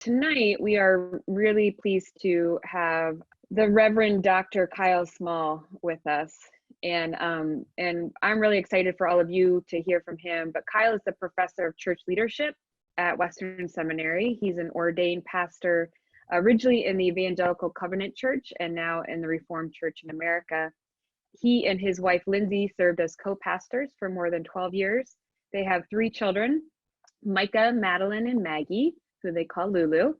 Tonight, we are really pleased to have the Reverend Dr. Kyle Small with us. And I'm really excited for all of you to hear from him. But Kyle is the professor of church leadership at Western Seminary. He's an ordained pastor originally in the Evangelical Covenant Church and now in the Reformed Church in America. He and his wife, Lindsay, served as co-pastors for more than 12 years. They have 3 children, Micah, Madeline, and Maggie, who they call Lulu.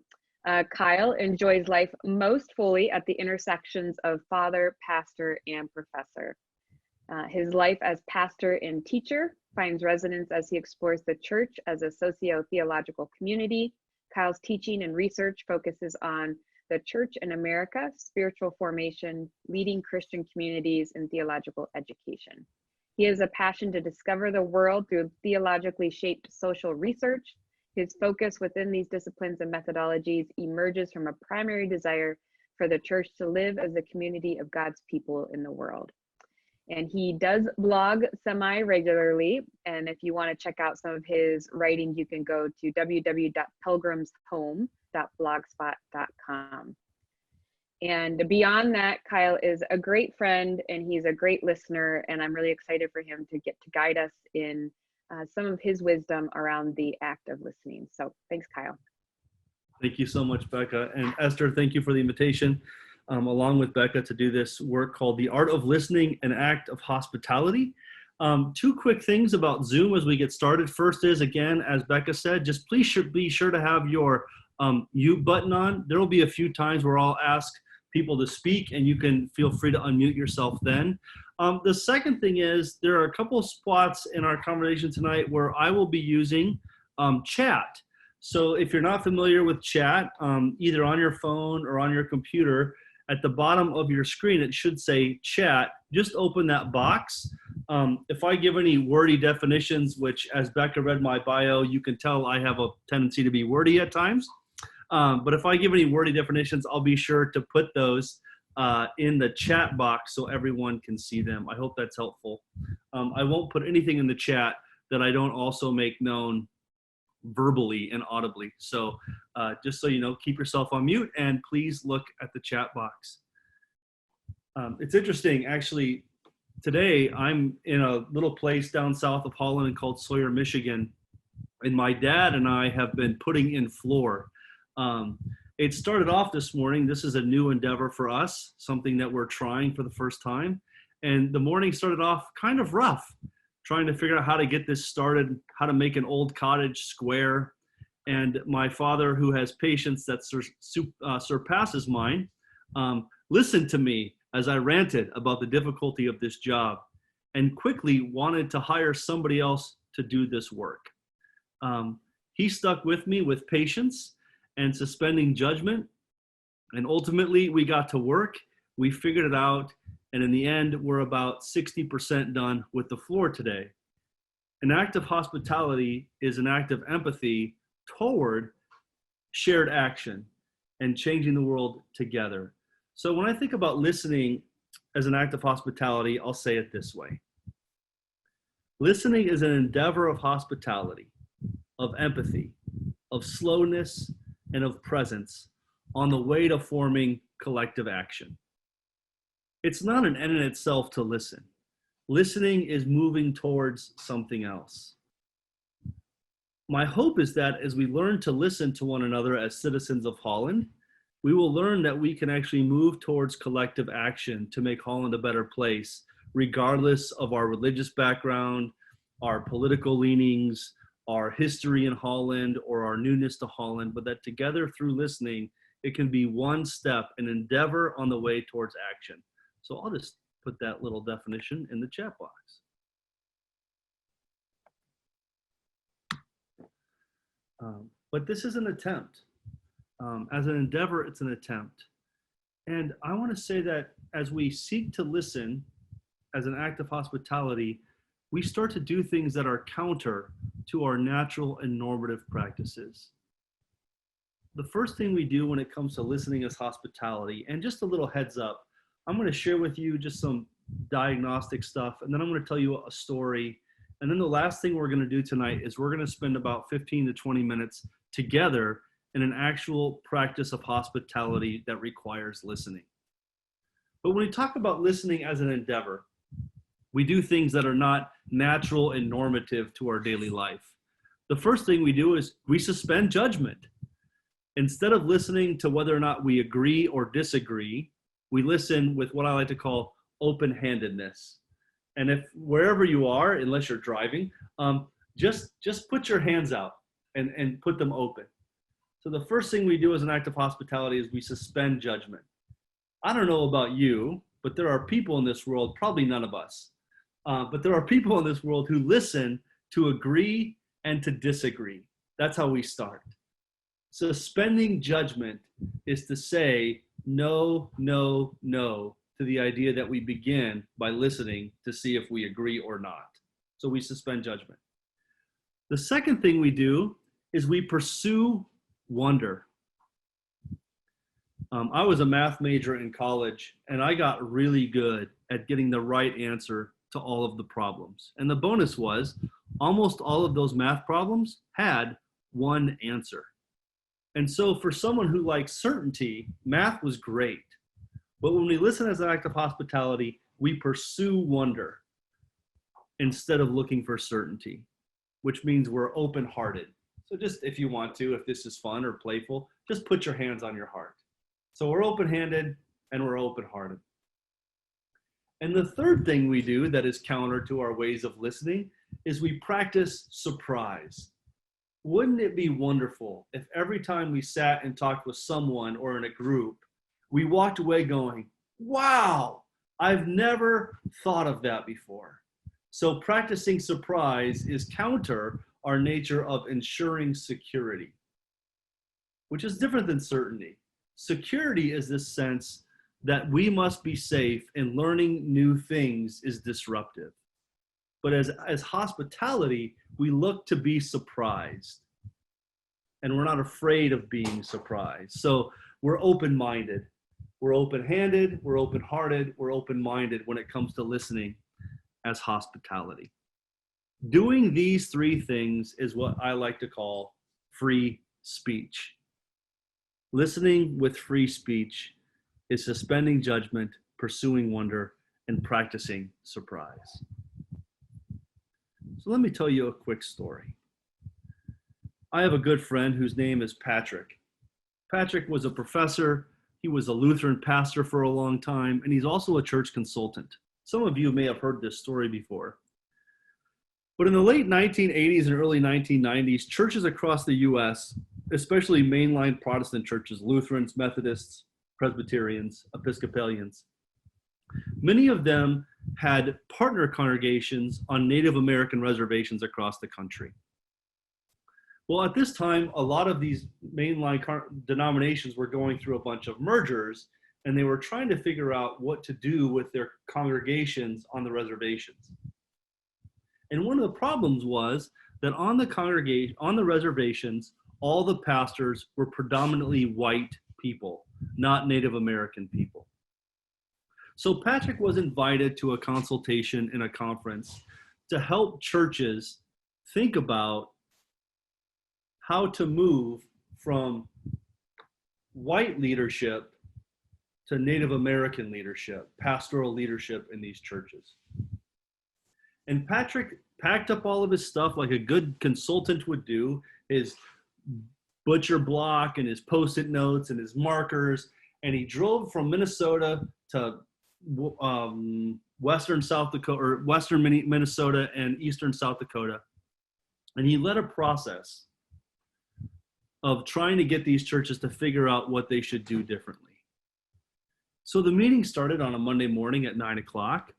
Kyle enjoys life most fully at the intersections of father, pastor, and professor. His life as pastor and teacher finds resonance as he explores the church as a socio-theological community. Kyle's teaching and research focuses on the church in America, spiritual formation, leading Christian communities, and theological education. He has a passion to discover the world through theologically shaped social research. His focus within these disciplines and methodologies emerges from a primary desire for the church to live as a community of God's people in the world. And he does blog semi-regularly. And if you want to check out some of his writing, you can go to www.pilgrimshome.blogspot.com. And beyond that, Kyle is a great friend and he's a great listener. And I'm really excited for him to get to guide us in some of his wisdom around the act of listening. So thanks, Kyle. Thank you so much, Becca. And Esther, thank you for the invitation, along with Becca, to do this work called The Art of Listening, an Act of Hospitality. 2 quick things about Zoom as we get started. First is, again, as Becca said, just please be sure to have your mute button on. There will be a few times where I'll ask people to speak and you can feel free to unmute yourself then. The second thing is there are a couple of spots in our conversation tonight where I will be using chat. So if you're not familiar with chat, either on your phone or on your computer, at the bottom of your screen, it should say chat. Just open that box. If I give any wordy definitions, which as Becca read my bio, you can tell I have a tendency to be wordy at times. But if I give any wordy definitions, I'll be sure to put those in the chat box so everyone can see them. I hope that's helpful. I won't put anything in the chat that I don't also make known verbally and audibly. So just so you know, keep yourself on mute and please look at the chat box. It's interesting, actually, today I'm in a little place down south of Holland called Sawyer, Michigan, and my dad and I have been putting in floor. It started off this morning. This is a new endeavor for us, something that we're trying for the first time. And the morning started off kind of rough, trying to figure out how to get this started, how to make an old cottage square. And my father, who has patience that surpasses mine, listened to me as I ranted about the difficulty of this job and quickly wanted to hire somebody else to do this work. He stuck with me with patience and suspending judgment. And ultimately we got to work, we figured it out. And in the end, we're about 60% done with the floor today. An act of hospitality is an act of empathy toward shared action and changing the world together. So when I think about listening as an act of hospitality, I'll say it this way. Listening is an endeavor of hospitality, of empathy, of slowness, and of presence on the way to forming collective action. It's not an end in itself to listen. Listening is moving towards something else. My hope is that as we learn to listen to one another as citizens of Holland, we will learn that we can actually move towards collective action to make Holland a better place, regardless of our religious background, our political leanings, our history in Holland, or our newness to Holland, but that together through listening, it can be one step, an endeavor on the way towards action. So I'll just put that little definition in the chat box. But this is an attempt. As an endeavor, it's an attempt. And I want to say that as we seek to listen as an act of hospitality, we start to do things that are counter to our natural and normative practices. The first thing we do when it comes to listening is hospitality. And just a little heads up, I'm going to share with you just some diagnostic stuff, and then I'm going to tell you a story. And then the last thing we're going to do tonight is we're going to spend about 15 to 20 minutes together and an actual practice of hospitality that requires listening. But when we talk about listening as an endeavor, we do things that are not natural and normative to our daily life. The first thing we do is we suspend judgment. Instead of listening to whether or not we agree or disagree, we listen with what I like to call open-handedness. And if wherever you are, unless you're driving, just put your hands out and put them open. So the first thing we do as an act of hospitality is we suspend judgment. I don't know about you, but there are people in this world, probably none of us, but there are people in this world who listen to agree and to disagree. That's how we start. Suspending judgment is to say no, no, no to the idea that we begin by listening to see if we agree or not. So we suspend judgment. The second thing we do is we pursue wonder. I was a math major in college, and I got really good at getting the right answer to all of the problems. And the bonus was almost all of those math problems had one answer. And so for someone who likes certainty, math was great. But when we listen as an act of hospitality, we pursue wonder instead of looking for certainty, which means we're open-hearted. So just if you want to, if this is fun or playful, just put your hands on your heart. So we're open-handed and we're open-hearted. And the third thing we do that is counter to our ways of listening is we practice surprise. Wouldn't it be wonderful if every time we sat and talked with someone or in a group, we walked away going, wow, I've never thought of that before. So practicing surprise is counter our nature of ensuring security, which is different than certainty. Security is this sense that we must be safe and learning new things is disruptive. But as hospitality, we look to be surprised. And we're not afraid of being surprised. So we're open-minded. We're open-handed, we're open-hearted, we're open-minded when it comes to listening as hospitality. Doing these three things is what I like to call free speech. Listening with free speech is suspending judgment, pursuing wonder, and practicing surprise. So let me tell you a quick story. I have a good friend whose name is Patrick. Patrick was a professor, he was a Lutheran pastor for a long time, and he's also a church consultant. Some of you may have heard this story before. But in the late 1980s and early 1990s, churches across the US, especially mainline Protestant churches, Lutherans, Methodists, Presbyterians, Episcopalians, many of them had partner congregations on Native American reservations across the country. Well, at this time, a lot of these mainline denominations were going through a bunch of mergers, and they were trying to figure out what to do with their congregations on the reservations. And one of the problems was that on the reservations, all the pastors were predominantly white people, not Native American people. So Patrick was invited to a consultation in a conference to help churches think about how to move from white leadership to Native American leadership, pastoral leadership in these churches. And Patrick packed up all of his stuff like a good consultant would do, his butcher block and his Post-it notes and his markers, and he drove from Minnesota to western South Dakota, or western Minnesota and eastern South Dakota. And he led a process of trying to get these churches to figure out what they should do differently. So the meeting started on a Monday morning at 9 o'clock.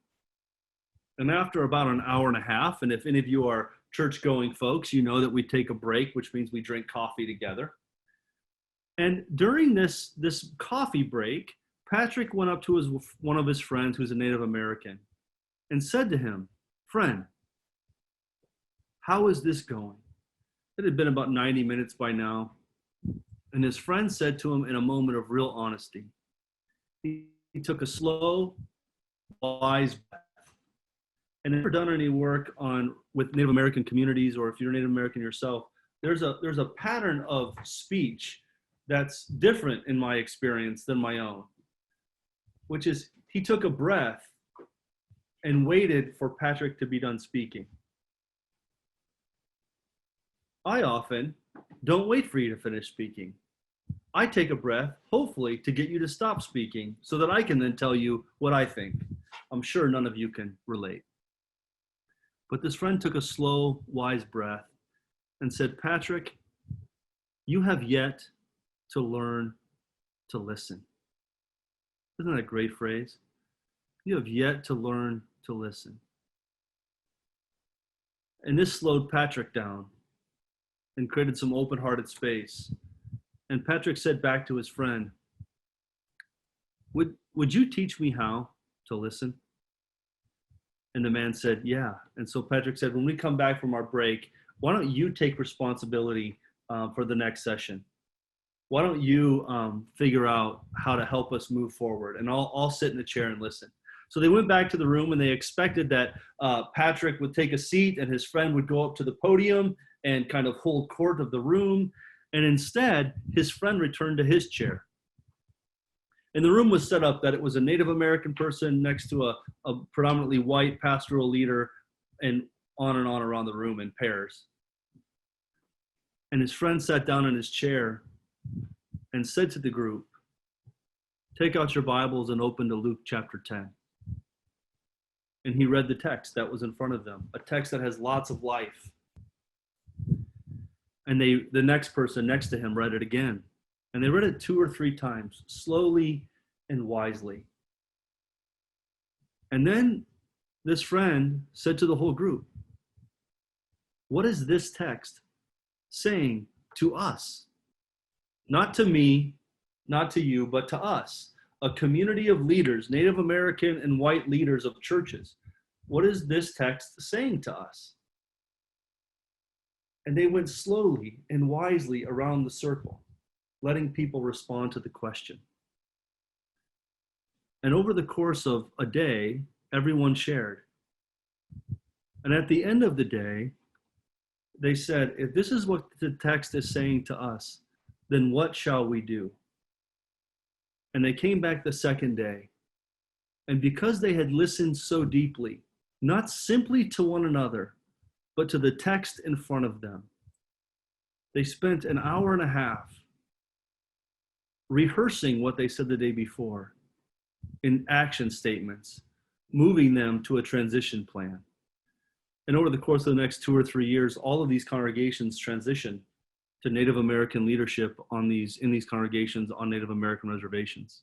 And after about an hour and a half, and if any of you are church-going folks, you know that we take a break, which means we drink coffee together. And during this coffee break, Patrick went up to one of his friends who's a Native American and said to him, "Friend, how is this going?" It had been about 90 minutes by now. And his friend said to him in a moment of real honesty, he took a slow, wise breath. And if you've ever done any work with Native American communities, or if you're Native American yourself, there's a pattern of speech that's different in my experience than my own, which is he took a breath and waited for Patrick to be done speaking. I often don't wait for you to finish speaking. I take a breath, hopefully, to get you to stop speaking so that I can then tell you what I think. I'm sure none of you can relate. But this friend took a slow, wise breath and said, Patrick, you have yet to learn to listen. Isn't that a great phrase? You have yet to learn to listen. And this slowed Patrick down and created some open-hearted space. And Patrick said back to his friend, would you teach me how to listen? And the man said, yeah. And so Patrick said, when we come back from our break, why don't you take responsibility for the next session? Why don't you figure out how to help us move forward? And I'll sit in the chair and listen. So they went back to the room, and they expected that Patrick would take a seat and his friend would go up to the podium and kind of hold court of the room. And instead, his friend returned to his chair. And the room was set up that it was a Native American person next to a predominantly white pastoral leader, and on around the room in pairs. And his friend sat down in his chair and said to the group, take out your Bibles and open to Luke chapter 10. And he read the text that was in front of them, a text that has lots of life. And the next person next to him read it again. And they read it 2 or 3 times, slowly and wisely. And then this friend said to the whole group, what is this text saying to us? Not to me, not to you, but to us, a community of leaders, Native American and white leaders of churches. What is this text saying to us? And they went slowly and wisely around the circle, letting people respond to the question. And over the course of a day, everyone shared. And at the end of the day, they said, if this is what the text is saying to us, then what shall we do? And they came back the second day. And because they had listened so deeply, not simply to one another, but to the text in front of them, they spent an hour and a half rehearsing what they said the day before in action statements, moving them to a transition plan. And over the course of the next 2 or 3 years, all of these congregations transitioned to Native American leadership in these congregations on Native American reservations.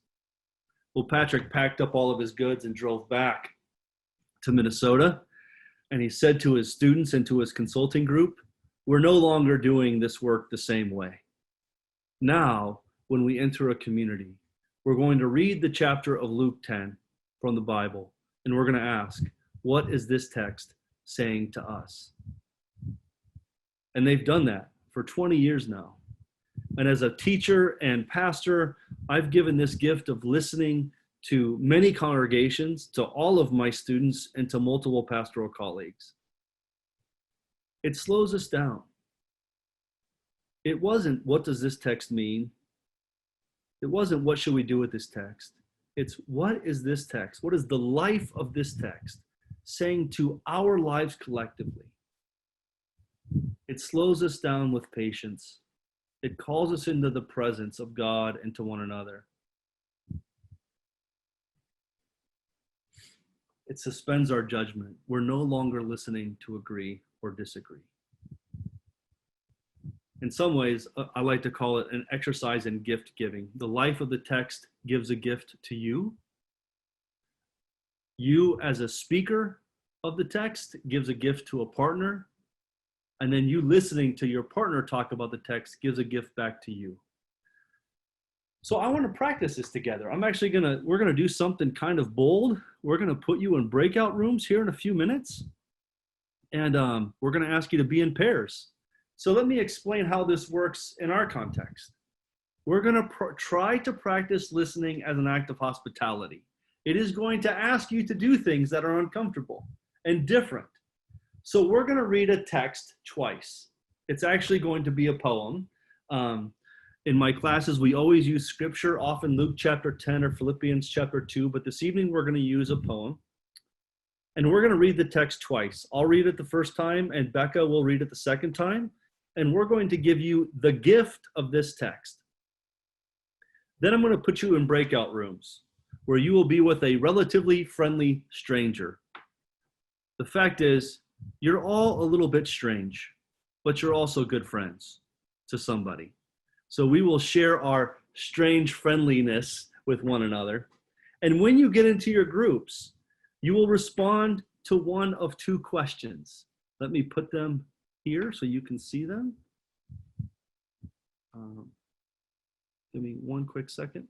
Well, Patrick packed up all of his goods and drove back to Minnesota. And he said to his students and to his consulting group, we're no longer doing this work the same way. Now, when we enter a community, we're going to read the chapter of Luke 10 from the Bible, and we're going to ask, what is this text saying to us? And they've done that for 20 years now. And as a teacher and pastor, I've given this gift of listening to many congregations, to all of my students, and to multiple pastoral colleagues. It slows us down. It wasn't, what does this text mean? It wasn't, what should we do with this text? It's, what is this text? What is the life of this text saying to our lives collectively? It slows us down with patience. It calls us into the presence of God and to one another. It suspends our judgment. We're no longer listening to agree or disagree. In some ways, I like to call it an exercise in gift giving. The life of the text gives a gift to you. You, as a speaker of the text, gives a gift to a partner. And then you listening to your partner talk about the text gives a gift back to you. So I want to practice this together. We're going to do something kind of bold. We're going to put you in breakout rooms here in a few minutes. And we're going to ask you to be in pairs. So let me explain how this works in our context. We're going to try to practice listening as an act of hospitality. It is going to ask you to do things that are uncomfortable and different. So we're going to read a text twice. It's actually going to be a poem. In my classes, we always use scripture, often Luke chapter 10 or Philippians chapter 2, but this evening we're going to use a poem. And we're going to read the text twice. I'll read it the first time, and Becca will read it the second time. And we're going to give you the gift of this text. Then I'm going to put you in breakout rooms where you will be with a relatively friendly stranger. The fact is, you're all a little bit strange, but you're also good friends to somebody. So we will share our strange friendliness with one another. And when you get into your groups, you will respond to one of two questions. Let me put them here so you can see them. Give me one quick second.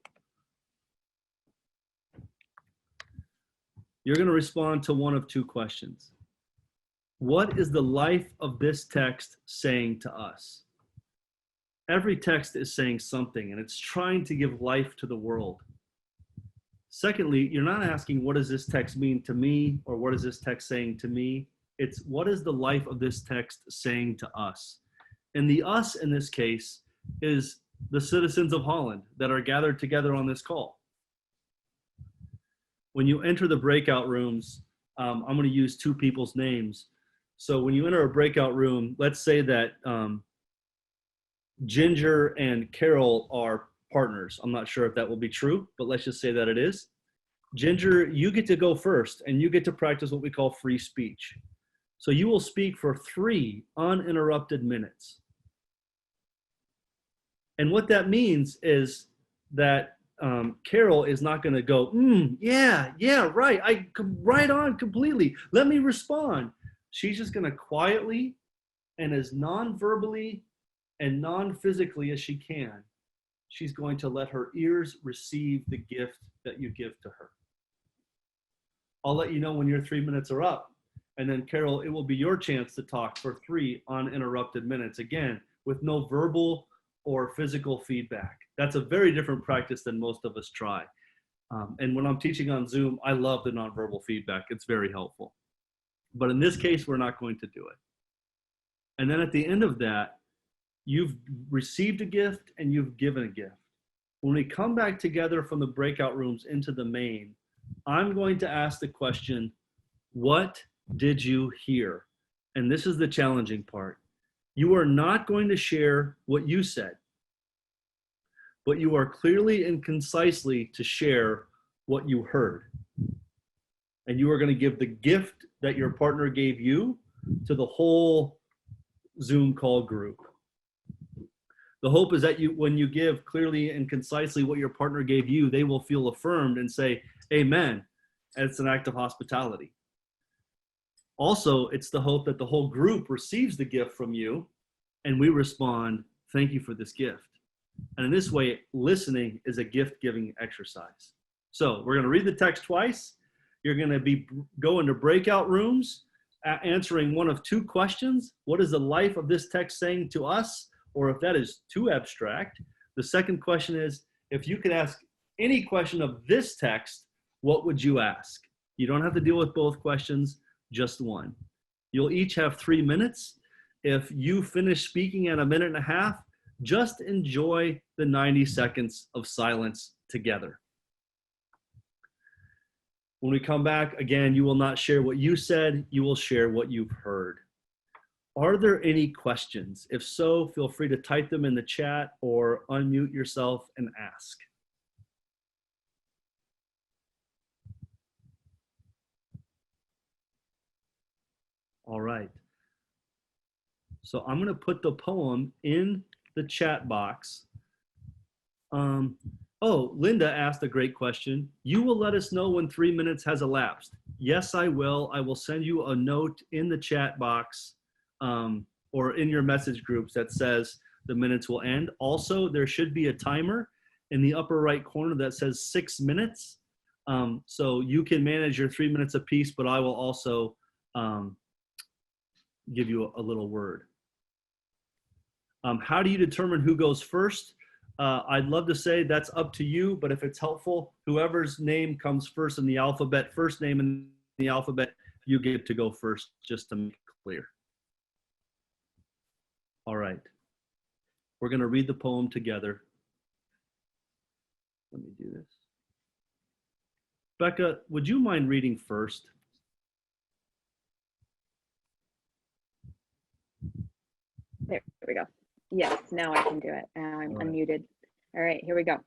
You're going to respond to one of two questions. What is the life of this text saying to us? Every text is saying something, and it's trying to give life to the world. Secondly, you're not asking, what does this text mean to me, or what is this text saying to me? It's, what is the life of this text saying to us? And the us in this case is the citizens of Holland that are gathered together on this call. When you enter the breakout rooms, I'm going to use two people's names. So when you enter a breakout room, let's say that Ginger and Carol are partners. I'm not sure if that will be true, but let's just say that it is. Ginger, you get to go first, and you get to practice what we call free speech. So you will speak for 3 uninterrupted minutes. And what that means is that Carol is not going to go, yeah, right, right on completely. Let me respond. She's just going to quietly and as non-verbally and non-physically as she can, she's going to let her ears receive the gift that you give to her. I'll let you know when your 3 minutes are up. And then Carol, it will be your chance to talk for 3 uninterrupted minutes, again, with no verbal or physical feedback. That's a very different practice than most of us try. And when I'm teaching on Zoom, I love the nonverbal feedback. It's very helpful. But in this case, we're not going to do it. And then at the end of that, you've received a gift and you've given a gift. When we come back together from the breakout rooms into the main, I'm going to ask the question, what did you hear? And this is the challenging part. You are not going to share what you said, but you are clearly and concisely to share what you heard. And you are going to give the gift that your partner gave you to the whole Zoom call group. The hope is that when you give clearly and concisely what your partner gave you, they will feel affirmed and say, amen. And it's an act of hospitality. Also, it's the hope that the whole group receives the gift from you and we respond, thank you for this gift. And in this way, listening is a gift-giving exercise. So we're going to read the text twice. You're going to go into breakout rooms, answering one of two questions. What is the life of this text saying to us? Or if that is too abstract, the second question is, if you could ask any question of this text, what would you ask? You don't have to deal with both questions, just one. You'll each have 3 minutes. If you finish speaking at 1.5 minutes, just enjoy the 90 seconds of silence together. When we come back, again, you will not share what you said, you will share what you've heard. Are there any questions? If so, feel free to type them in the chat or unmute yourself and ask. All right. So I'm going to put the poem in the chat box. Oh, Linda asked a great question. You will let us know when 3 minutes has elapsed. Yes, I will. I will send you a note in the chat box or in your message groups that says the minutes will end. Also, there should be a timer in the upper right corner that says 6 minutes. So you can manage your 3 minutes apiece, but I will also give you a little word. How do you determine who goes first? I'd love to say that's up to you, but if it's helpful, whoever's name comes first in the alphabet, first name in the alphabet, you get to go first, just to make it clear. All right. We're going to read the poem together. Let me do this. Becca, would you mind reading first? There we go. Yes, now I can do it. Now I'm unmuted. All right, here we go.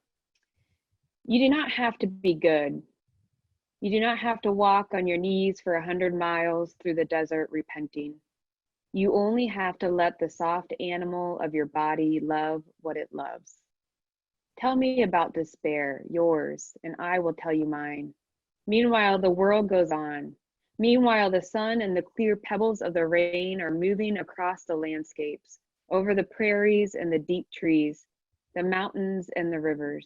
You do not have to be good. You do not have to walk on your knees for 100 miles through the desert repenting. You only have to let the soft animal of your body love what it loves. Tell me about despair, yours, and I will tell you mine. Meanwhile, the world goes on. Meanwhile, the sun and the clear pebbles of the rain are moving across the landscapes, over the prairies and the deep trees, the mountains and the rivers.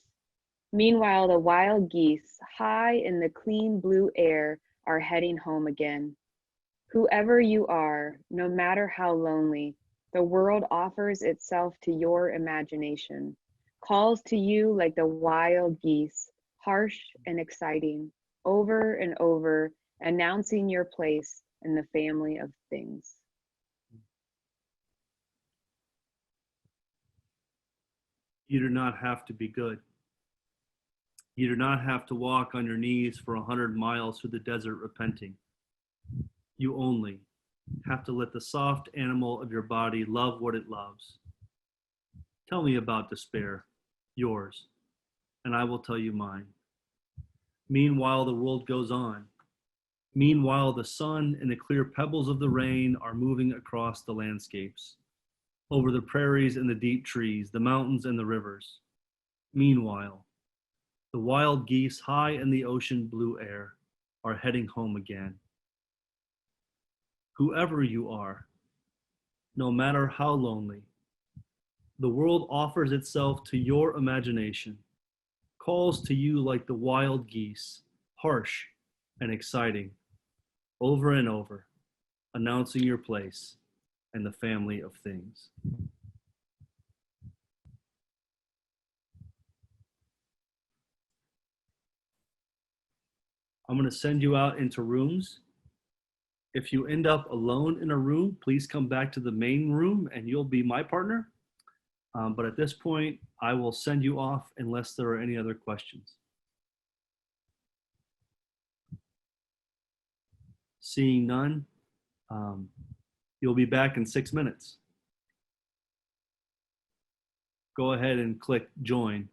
Meanwhile, the wild geese, high in the clean blue air, are heading home again. Whoever you are, no matter how lonely, the world offers itself to your imagination, calls to you like the wild geese, harsh and exciting, over and over, announcing your place in the family of things. You do not have to be good. You do not have to walk on your knees for 100 miles through the desert repenting. You only have to let the soft animal of your body love what it loves. Tell me about despair, yours, and I will tell you mine. Meanwhile, the world goes on. Meanwhile, the sun and the clear pebbles of the rain are moving across the landscapes, over the prairies and the deep trees, the mountains and the rivers. Meanwhile, the wild geese high in the ocean blue air are heading home again. Whoever you are, no matter how lonely, the world offers itself to your imagination, calls to you like the wild geese, harsh and exciting, over and over, announcing your place in the family of things. I'm going to send you out into rooms. If you end up alone in a room, please come back to the main room and you'll be my partner. But at this point, I will send you off unless there are any other questions. Seeing none, you'll be back in 6 minutes. Go ahead and click join.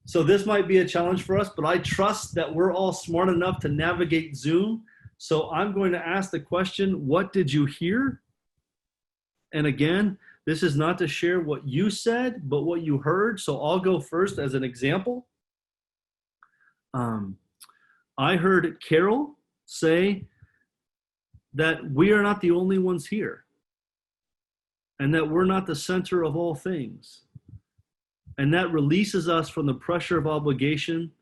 So this might be a challenge for us, but I trust that we're all smart enough to navigate Zoom. So I'm going to ask the question, what did you hear? And again, this is not to share what you said, but what you heard. So I'll go first as an example. I heard Carol say that we are not the only ones here and that we're not the center of all things. And that releases us from the pressure of obligation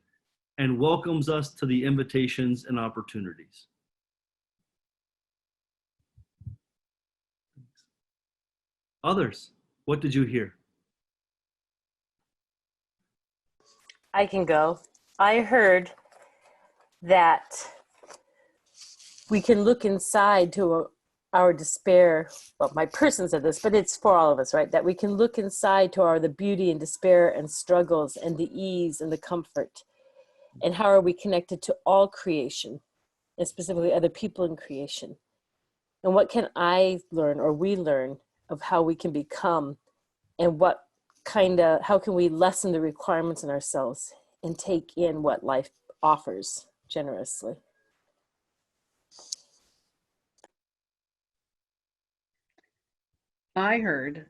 and welcomes us to the invitations and opportunities. Others, what did you hear? I can go. I heard that we can look inside to our despair. Well, my person said this, but it's for all of us, right? That we can look inside to the beauty and despair and struggles and the ease and the comfort. And how are we connected to all creation, and specifically other people in creation? And what can I learn or we learn of how we can become, and how can we lessen the requirements in ourselves and take in what life offers generously? I heard,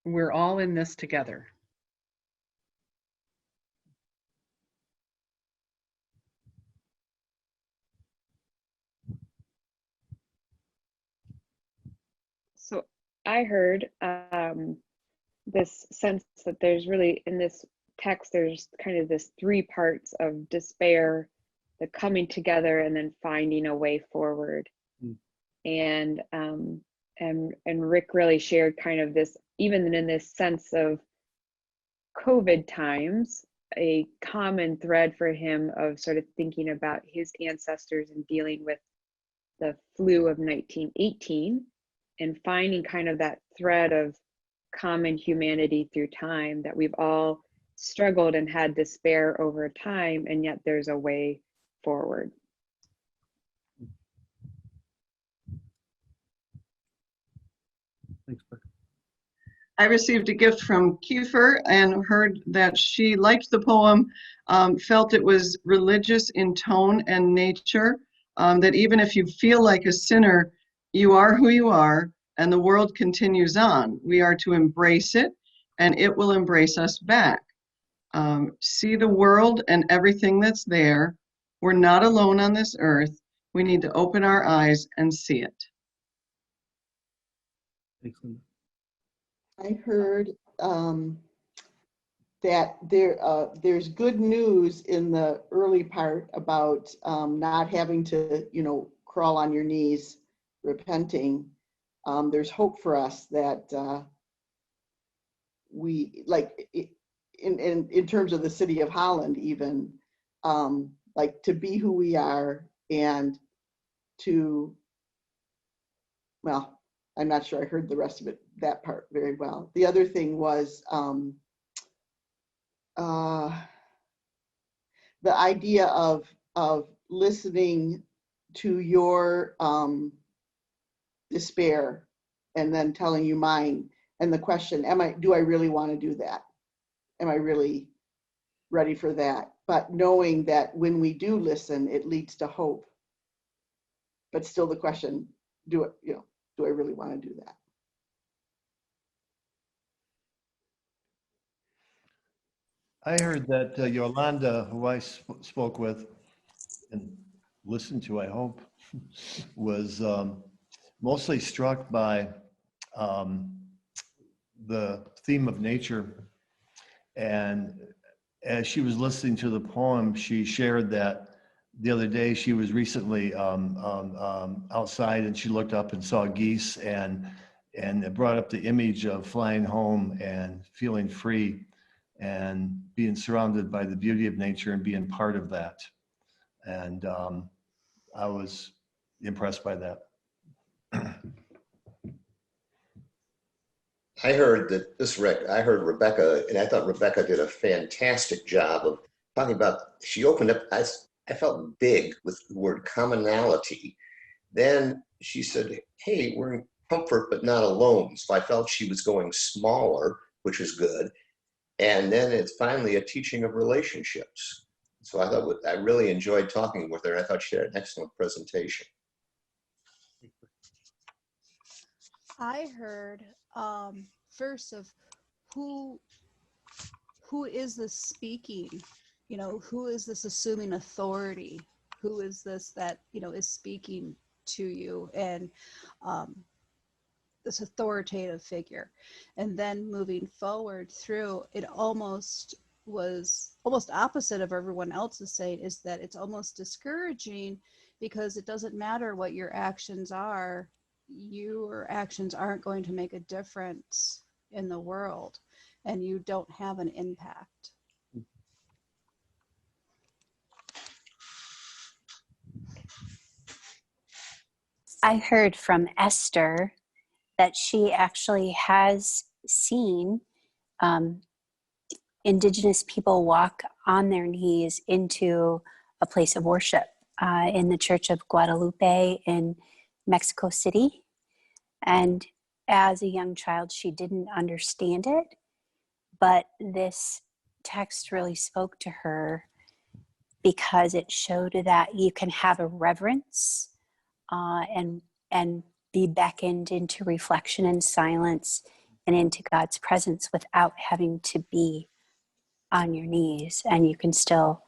we're all in this together. So I heard this sense that there's really, in this text, there's kind of this three parts of despair, the coming together, and then finding a way forward. And and Rick really shared kind of this, even in this sense of COVID times, a common thread for him of sort of thinking about his ancestors and dealing with the flu of 1918 and finding kind of that thread of common humanity through time, that we've all struggled and had despair over time, and yet there's a way forward. Thanks, Becca. I received a gift from Kiefer and heard that she liked the poem, felt it was religious in tone and nature, that even if you feel like a sinner, you are who you are, and the world continues on. We are to embrace it, and it will embrace us back. See the world and everything that's there. We're not alone on this earth. We need to open our eyes and see it. Thanks, Linda. I heard that there's good news in the early part about not having to, crawl on your knees repenting. There's hope for us that we, like, in terms of the city of Holland, even, like, to be who we are and to, well, I'm not sure I heard the rest of it, that part very well. The other thing was the idea of listening to your despair and then telling you mine, and the question, do I really want to do that? Am I really ready for that? But knowing that when we do listen, it leads to hope. But still the question, do I really want to do that? I heard that Yolanda, who I spoke with and listened to, I hope, was mostly struck by the theme of nature. And as she was listening to the poem, she shared that the other day she was recently outside and she looked up and saw geese, and it brought up the image of flying home and feeling free and being surrounded by the beauty of nature and being part of that. And I was impressed by that. I heard that I heard Rebecca, and I thought Rebecca did a fantastic job of talking about, she opened up, I felt big with the word commonality. Then she said, hey, we're in comfort, but not alone. So I felt she was going smaller, which is good. And then it's finally a teaching of relationships. So I really enjoyed talking with her. And I thought she had an excellent presentation. I heard first of who is this speaking? Who is this assuming authority? Who is this that is speaking to you? And this authoritative figure. And then moving forward through, it almost was almost opposite of everyone else is saying, is that it's almost discouraging because it doesn't matter what your actions are. Your actions aren't going to make a difference in the world, and you don't have an impact. I heard from Esther that she actually has seen Indigenous people walk on their knees into a place of worship in the Church of Guadalupe in Mexico City. And as a young child, she didn't understand it, but this text really spoke to her because it showed that you can have a reverence and be beckoned into reflection and silence and into God's presence without having to be on your knees, and you can still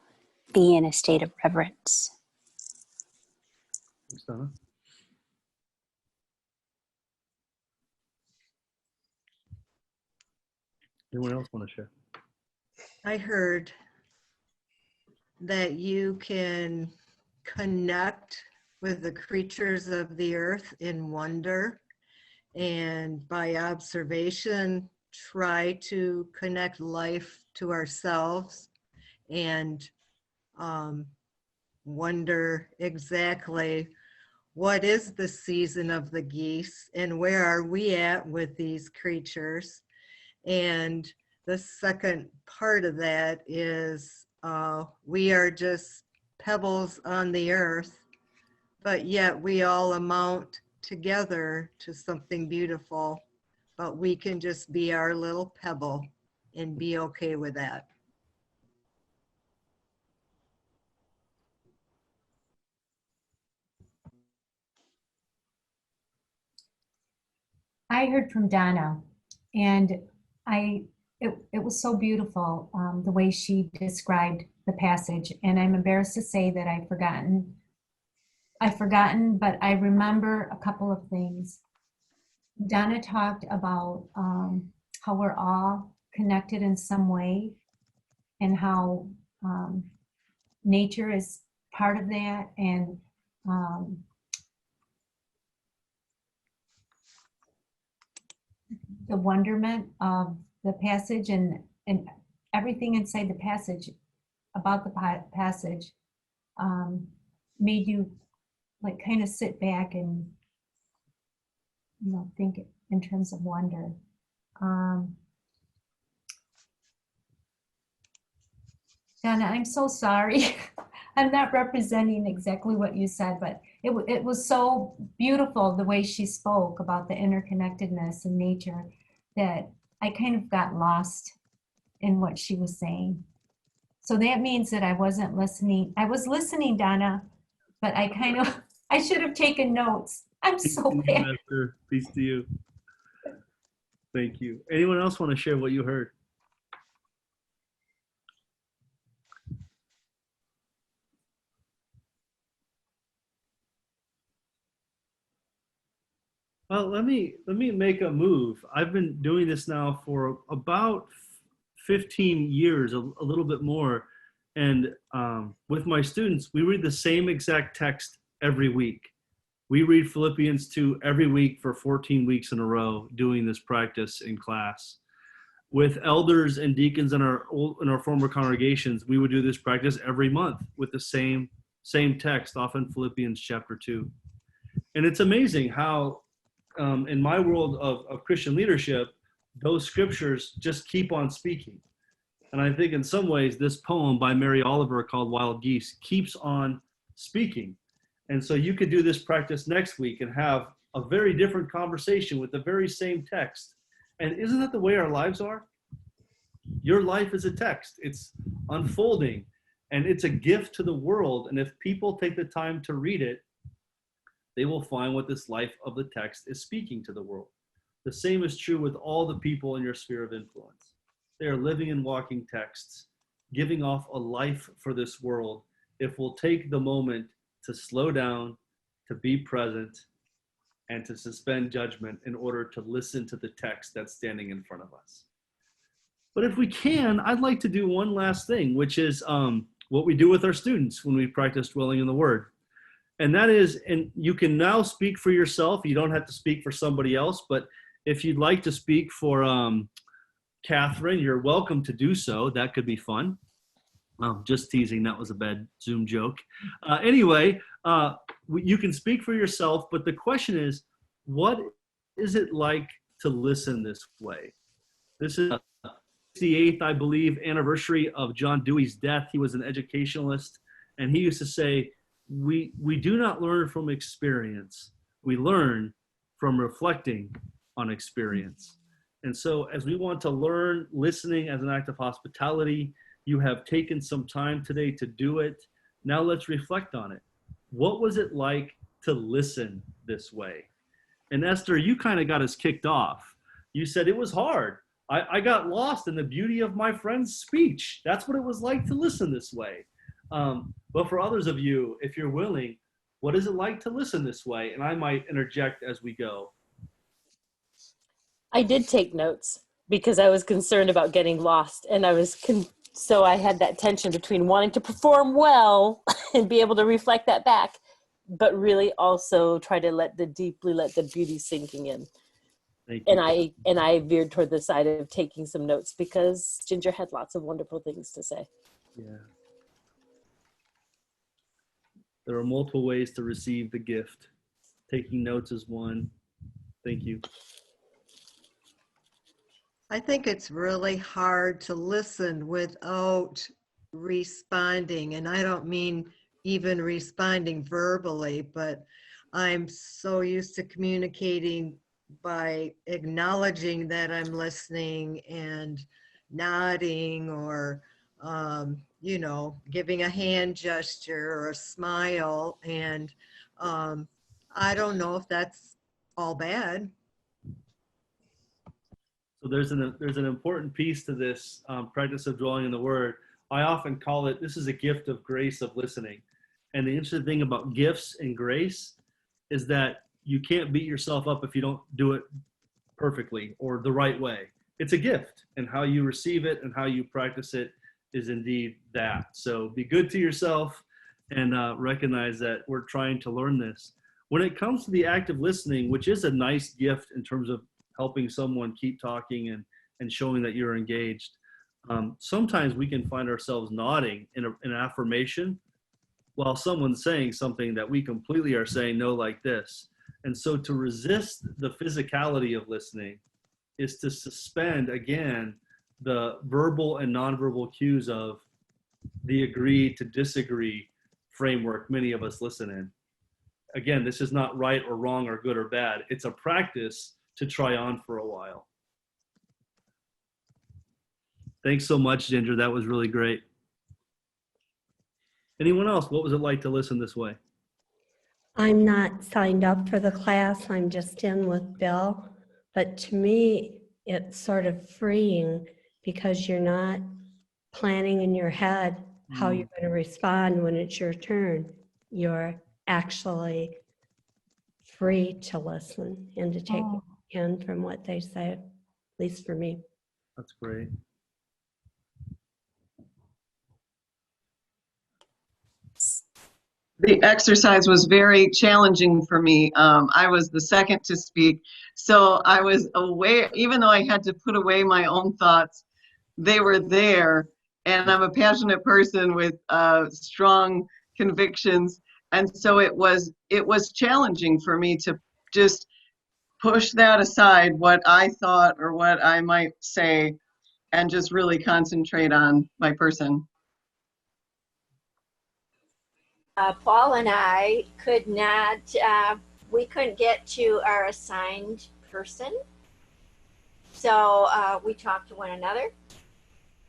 be in a state of reverence. Thanks, Donna. Anyone else want to share? I heard that you can connect with the creatures of the earth in wonder and by observation, try to connect life to ourselves and wonder exactly what is the season of the geese and where are we at with these creatures. And the second part of that is we are just pebbles on the earth, but yet we all amount together to something beautiful, but we can just be our little pebble and be okay with that. I heard from Donna, and it was so beautiful, the way she described the passage. And I'm embarrassed to say that I've forgotten, but I remember a couple of things. Donna talked about how we're all connected in some way, and how nature is part of that, and the wonderment of the passage, and everything inside the passage about the passage made you like kind of sit back and, you know, think in terms of wonder. Donna, I'm so sorry. I'm not representing exactly what you said, but it was so beautiful the way she spoke about the interconnectedness in nature, that I kind of got lost in what she was saying. So that means that I wasn't listening. I was listening, Donna, but I should have taken notes. I'm so bad. Peace to you. Thank you. Anyone else want to share what you heard? Well, let me make a move. I've been doing this now for about 15 years, a little bit more. And with my students, we read the same exact text every week. We read Philippians 2 every week for 14 weeks in a row, doing this practice in class. With elders and deacons in our former congregations, we would do this practice every month with the same text, often Philippians chapter 2. And it's amazing how in my world of Christian leadership, those scriptures just keep on speaking. And I think in some ways, this poem by Mary Oliver called Wild Geese keeps on speaking. And so you could do this practice next week and have a very different conversation with the very same text. And isn't that the way our lives are? Your life is a text. It's unfolding, and it's a gift to the world. And if people take the time to read it, they will find what this life of the text is speaking to the world. The same is true with all the people in your sphere of influence. They are living and walking texts, giving off a life for this world if we'll take the moment to slow down, to be present, and to suspend judgment in order to listen to the text that's standing in front of us. But if we can, I'd like to do one last thing, which is what we do with our students when we practice dwelling in the Word. And that is, and you can now speak for yourself. You don't have to speak for somebody else, but if you'd like to speak for Catherine, you're welcome to do so. That could be fun. Just teasing, that was a bad Zoom joke. Anyway, you can speak for yourself, but the question is, what is it like to listen this way? This is the 68th, I believe, anniversary of John Dewey's death. He was an educationalist, and he used to say, we do not learn from experience. We learn from reflecting on experience. And so as we want to learn listening as an act of hospitality, you have taken some time today to do it. Now let's reflect on it. What was it like to listen this way? And Esther, you kind of got us kicked off. You said it was hard. I got lost in the beauty of my friend's speech. That's what it was like to listen this way. But for others of you, if you're willing, what is it like to listen this way? And I might interject as we go. I did take notes because I was concerned about getting lost, and so I had that tension between wanting to perform well and be able to reflect that back, but really also try to let the beauty sinking in. Thank you. And I veered toward the side of taking some notes because Ginger had lots of wonderful things to say. Yeah. There are multiple ways to receive the gift. Taking notes is one. Thank you. I think it's really hard to listen without responding. And I don't mean even responding verbally, but I'm so used to communicating by acknowledging that I'm listening and nodding or, you know, giving a hand gesture or a smile. And I don't know if that's all bad. So there's an important piece to this practice of dwelling in the Word. I often call it, this is a gift of grace of listening. And the interesting thing about gifts and grace is that you can't beat yourself up if you don't do it perfectly or the right way. It's a gift, and how you receive it and how you practice it is indeed that. So be good to yourself and recognize that we're trying to learn this. When it comes to the act of listening, which is a nice gift in terms of helping someone keep talking and showing that you're engaged, sometimes we can find ourselves nodding in an affirmation while someone's saying something that we completely are saying no, like this. And so to resist the physicality of listening is to suspend, again, the verbal and nonverbal cues of the agree to disagree framework many of us listen in. Again, this is not right or wrong or good or bad. It's a practice to try on for a while. Thanks so much, Ginger. That was really great. Anyone else? What was it like to listen this way? I'm not signed up for the class. I'm just in with Bill. But to me, it's sort of freeing because you're not planning in your head how you're going to respond when it's your turn. You're actually free to listen and to take in from what they say, at least for me. That's great. The exercise was very challenging for me. I was the second to speak, so I was aware, even though I had to put away my own thoughts, they were there. And I'm a passionate person with strong convictions, and so it was challenging for me to just push that aside, what I thought or what I might say, and just really concentrate on my person. Paul and I could not, we couldn't get to our assigned person. So we talked to one another.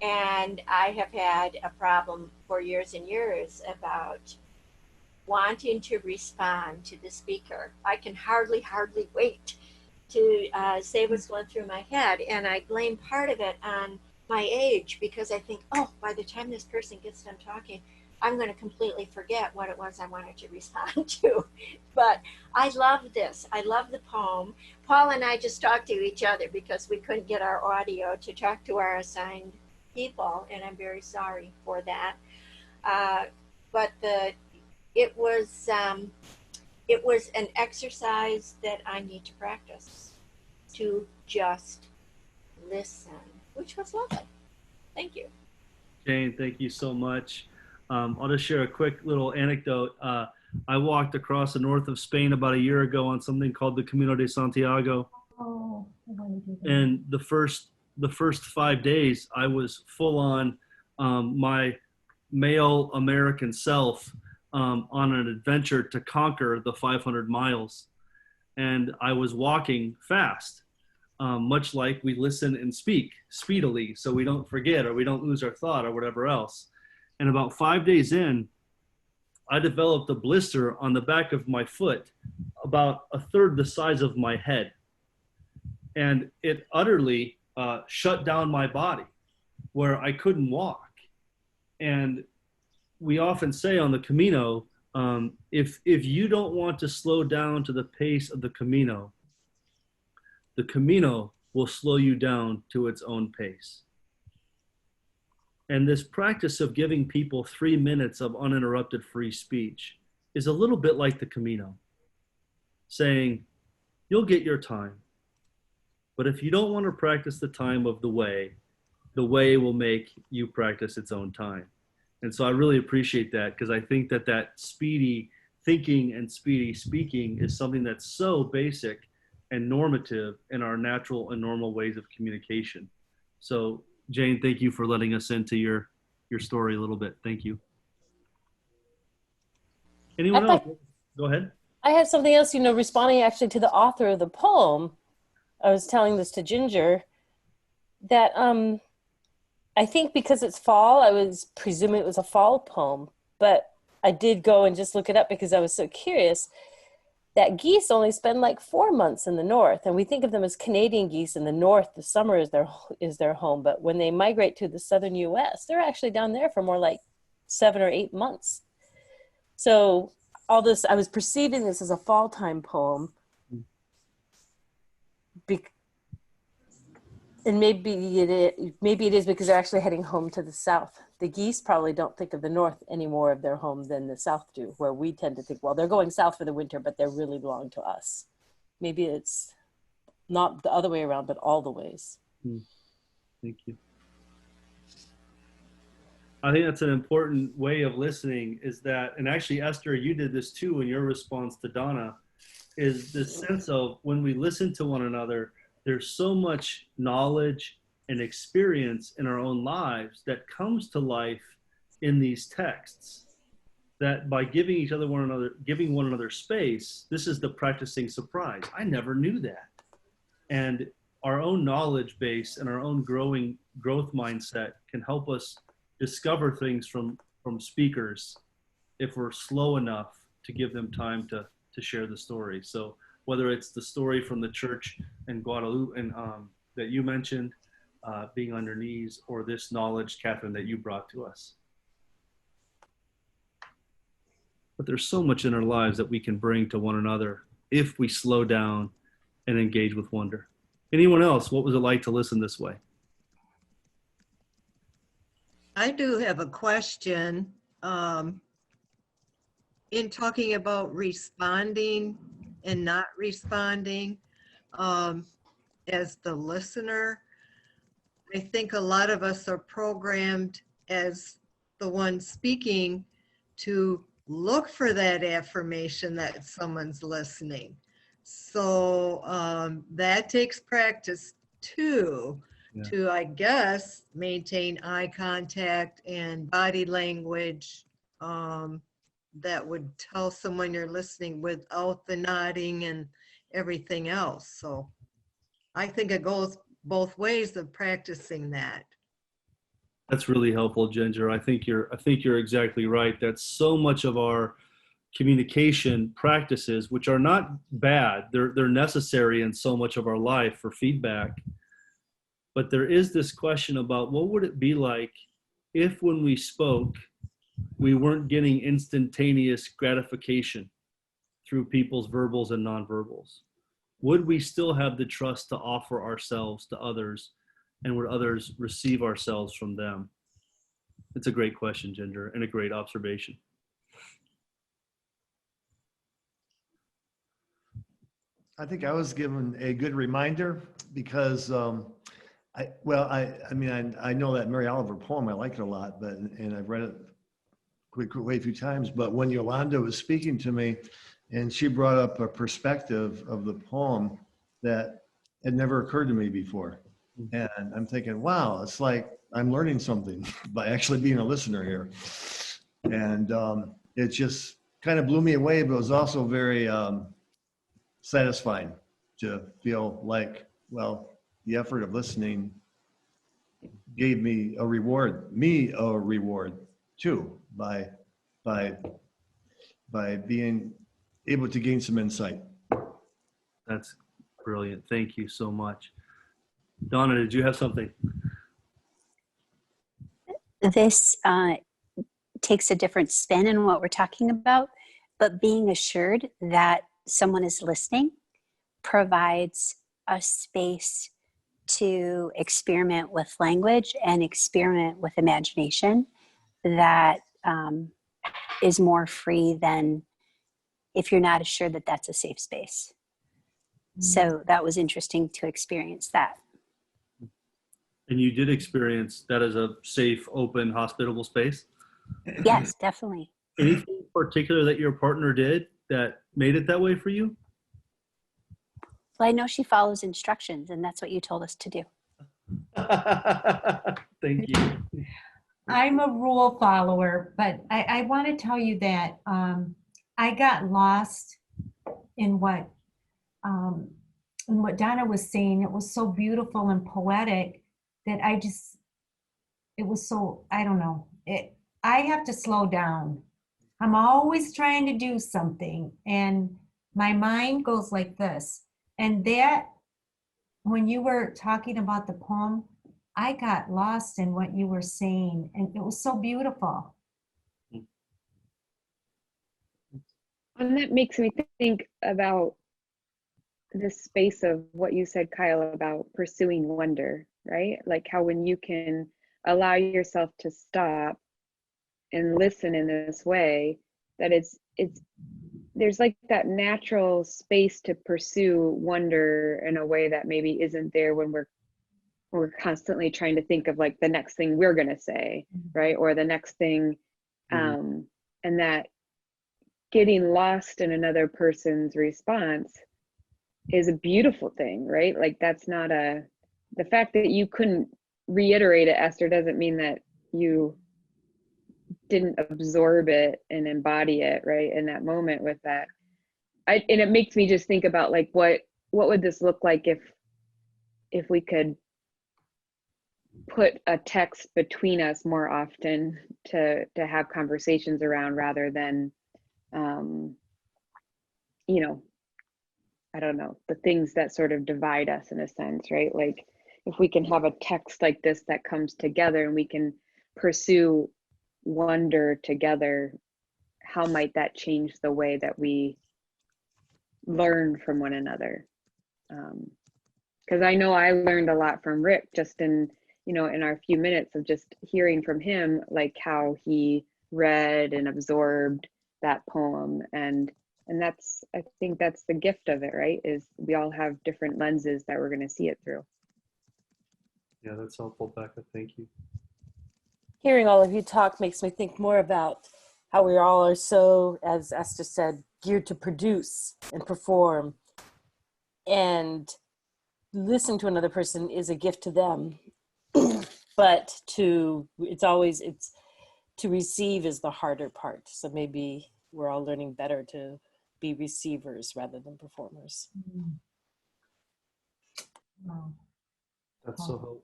And I have had a problem for years and years about wanting to respond to the speaker. I can hardly wait to say what's going through my head. And I blame part of it on my age because I think, oh, by the time this person gets done talking, I'm going to completely forget what it was I wanted to respond to. But I love this. I love the poem. Paul and I just talked to each other because we couldn't get our audio to talk to our assigned people, and I'm very sorry for that. But it was an exercise that I need to practice, to just listen, which was lovely. Thank you. Jane, thank you so much. I'll just share a quick little anecdote. I walked across the north of Spain about a year ago on something called the Camino de Santiago. Oh, And the first 5 days, I was full on my male American self on an adventure to conquer the 500 miles. And I was walking fast, much like we listen and speak speedily so we don't forget or we don't lose our thought or whatever else. And about 5 days in, I developed a blister on the back of my foot, about a third the size of my head. And it utterly shut down my body where I couldn't walk. And we often say on the Camino, if you don't want to slow down to the pace of the Camino will slow you down to its own pace. And this practice of giving people 3 minutes of uninterrupted free speech is a little bit like the Camino, saying, you'll get your time. But if you don't want to practice the time of the way will make you practice its own time. And so I really appreciate that, because I think that that speedy thinking and speedy speaking is something that's so basic and normative in our natural and normal ways of communication. So Jane, thank you for letting us into your story a little bit. Thank you. Anyone else? Go ahead. I have something else, responding actually to the author of the poem. I was telling this to Ginger that I think because it's fall, I was presuming it was a fall poem, but I did go and just look it up because I was so curious that geese only spend like 4 months in the north, and we think of them as Canadian geese. In the north, the summer is their home, but when they migrate to the southern U.S., they're actually down there for more like 7 or 8 months. So all this, I was perceiving this as a fall time poem, and maybe it is because they're actually heading home to the south. The geese probably don't think of the north any more of their home than the south do, where we tend to think, well, they're going south for the winter, but they really belong to us. Maybe it's not the other way around, but all the ways. Thank you. I think that's an important way of listening, is that, and actually Esther, you did this too in your response to Donna, is this sense of when we listen to one another, there's so much knowledge and experience in our own lives that comes to life in these texts, that by giving one another space, this is the practicing surprise. I never knew that. And our own knowledge base and our own growth mindset can help us discover things from speakers if we're slow enough to give them time to share the story. So whether it's the story from the church in Guadalupe and that you mentioned, being on your knees, or this knowledge, Catherine, that you brought to us. But there's so much in our lives that we can bring to one another if we slow down and engage with wonder. Anyone else? What was it like to listen this way? I do have a question. In talking about responding and not responding, as the listener, I think a lot of us are programmed as the one speaking to look for that affirmation that someone's listening. So that takes practice too, to, I guess, maintain eye contact and body language that would tell someone you're listening without the nodding and everything else. So I think it goes both ways of practicing that. That's really helpful, Ginger. I think you're exactly right. That's so much of our communication practices, which are not bad. They're necessary in so much of our life for feedback. But there is this question about what would it be like if when we spoke, we weren't getting instantaneous gratification through people's verbals and nonverbals? Would we still have the trust to offer ourselves to others, and would others receive ourselves from them? It's a great question, Ginger, and a great observation. I think I was given a good reminder because I know that Mary Oliver poem. I like it a lot, and I've read it quite a few times. But when Yolanda was speaking to me, and she brought up a perspective of the poem that had never occurred to me before, and I'm thinking, wow, it's like I'm learning something by actually being a listener here, and it just kind of blew me away. But it was also very satisfying to feel like, well, the effort of listening gave me a reward too, by being able to gain some insight. That's brilliant. Thank you so much. Donna, did you have something? This takes a different spin in what we're talking about, but being assured that someone is listening provides a space to experiment with language and experiment with imagination that is more free than if you're not assured that that's a safe space. So that was interesting to experience that. And you did experience that as a safe, open, hospitable space? Yes, definitely. Anything in particular that your partner did that made it that way for you? Well, I know she follows instructions, and that's what you told us to do. Thank you. I'm a rule follower, but I want to tell you that I got lost in what Donna was saying. It was so beautiful and poetic that it was so, I don't know. I have to slow down. I'm always trying to do something, and my mind goes like this. And that, when you were talking about the poem, I got lost in what you were saying, and it was so beautiful. And that makes me think about the space of what you said, Kyle, about pursuing wonder, right? Like how when you can allow yourself to stop and listen in this way, that there's like that natural space to pursue wonder in a way that maybe isn't there when we're constantly trying to think of like the next thing we're going to say, right? Or the next thing, and that getting lost in another person's response is a beautiful thing, right? Like that's not the fact that you couldn't reiterate it, Esther, doesn't mean that you didn't absorb it and embody it, right? In that moment with that. And it makes me just think about like, what would this look like if we could put a text between us more often to have conversations around, rather than you know, I don't know, the things that sort of divide us in a sense, right? Like if we can have a text like this that comes together and we can pursue wonder together, how might that change the way that we learn from one another? Because I know I learned a lot from Rick just in our few minutes of just hearing from him, like how he read and absorbed that poem. And I think that's the gift of it, right? Is we all have different lenses that we're going to see it through. Yeah, that's helpful, Becca. Thank you. Hearing all of you talk makes me think more about how we all are so, as Esther said, geared to produce and perform. And listen to another person is a gift to them. But to receive is the harder part. So maybe we're all learning better to be receivers rather than performers. That's so helpful.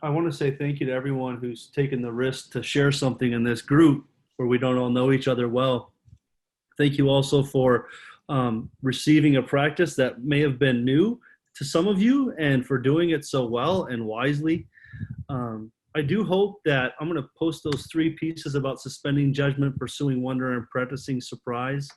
I want to say thank you to everyone who's taken the risk to share something in this group where we don't all know each other well. Thank you also for receiving a practice that may have been new to some of you and for doing it so well and wisely. I do hope that I'm going to post those 3 pieces about suspending judgment, pursuing wonder, and practicing surprise.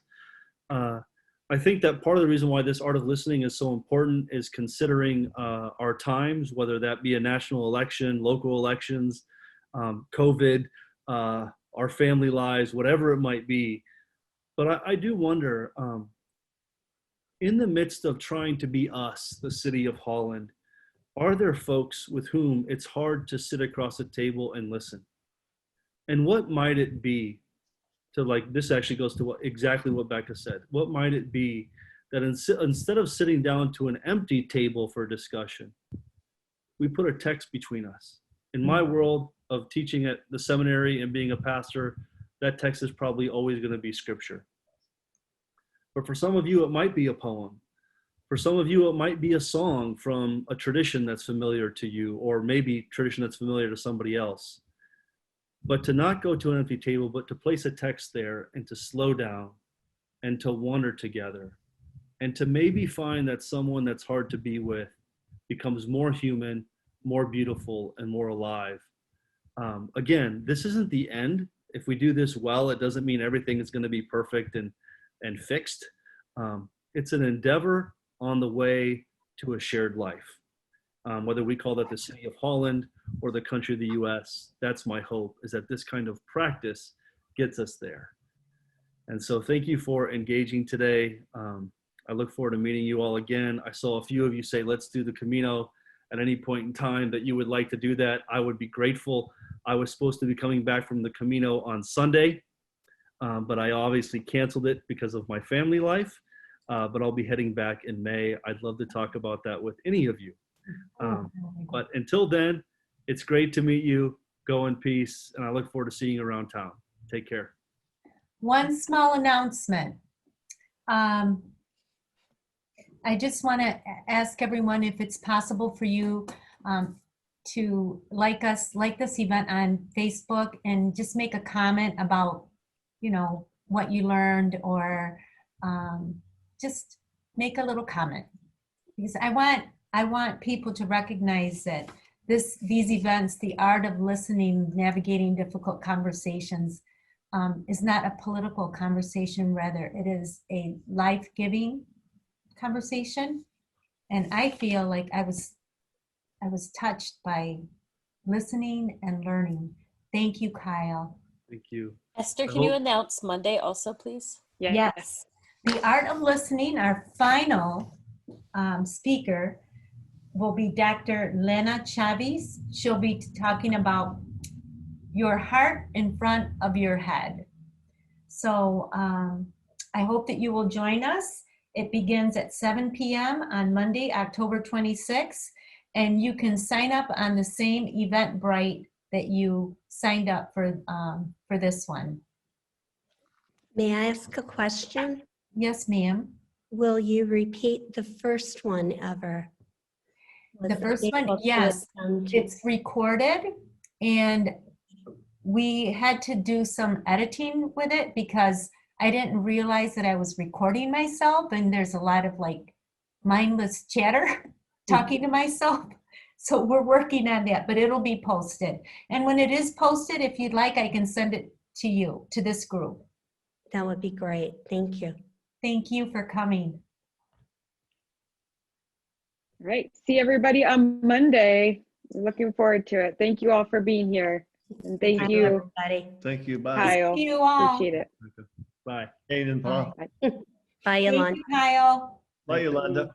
I think that part of the reason why this art of listening is so important is considering our times, whether that be a national election, local elections, COVID, our family lives, whatever it might be. But I do wonder, in the midst of trying to be us, the city of Holland, are there folks with whom it's hard to sit across a table and listen? And what might it be to, like, this actually goes to exactly what Becca said. What might it be that instead of sitting down to an empty table for discussion, we put a text between us? In my world of teaching at the seminary and being a pastor, that text is probably always going to be scripture. But for some of you, it might be a poem. For some of you, it might be a song from a tradition that's familiar to you, or maybe tradition that's familiar to somebody else. But to not go to an empty table, but to place a text there and to slow down and to wonder together and to maybe find that someone that's hard to be with becomes more human, more beautiful, and more alive. Again, this isn't the end. If we do this well, it doesn't mean everything is going to be perfect and fixed. It's an endeavor on the way to a shared life. Whether we call that the city of Holland or the country of the US, that's my hope, is that this kind of practice gets us there. And so thank you for engaging today. I look forward to meeting you all again. I saw a few of you say, let's do the Camino at any point in time that you would like to do that. I would be grateful. I was supposed to be coming back from the Camino on Sunday, but I obviously canceled it because of my family life. But I'll be heading back in May. I'd love to talk about that with any of you. But until then, it's great to meet you. Go in peace, and I look forward to seeing you around town. Take care. One small announcement. I just want to ask everyone if it's possible for you to like this event on Facebook, and just make a comment about, you know, what you learned, or just make a little comment, because I want people to recognize that these events, the art of listening, navigating difficult conversations, is not a political conversation. Rather, it is a life-giving conversation. And I feel like I was touched by listening and learning. Thank you, Kyle. Thank you. Esther, can you announce Monday also, please? Yes. The Art of Listening, our final speaker, will be Dr. Lena Chavez. She'll be talking about your heart in front of your head. So I hope that you will join us. It begins at 7 p.m. on Monday, October 26th, and you can sign up on the same Eventbrite that you signed up for this one. May I ask a question? Yes, ma'am. Will you repeat the first one ever? The first one, yes, it's recorded, and we had to do some editing with it because I didn't realize that I was recording myself, and there's a lot of like mindless chatter talking to myself. So we're working on that, but it'll be posted. And when it is posted, if you'd like, I can send it to you, to this group. That would be great. Thank you. Thank you for coming. All right. See everybody on Monday. Looking forward to it. Thank you all for being here. And thank you, everybody. Thank you. Bye. Kyle. Thank you all. Appreciate it. Bye. Kate and Paul. Bye, Yolanda. Thank you, Kyle. Bye, Yolanda.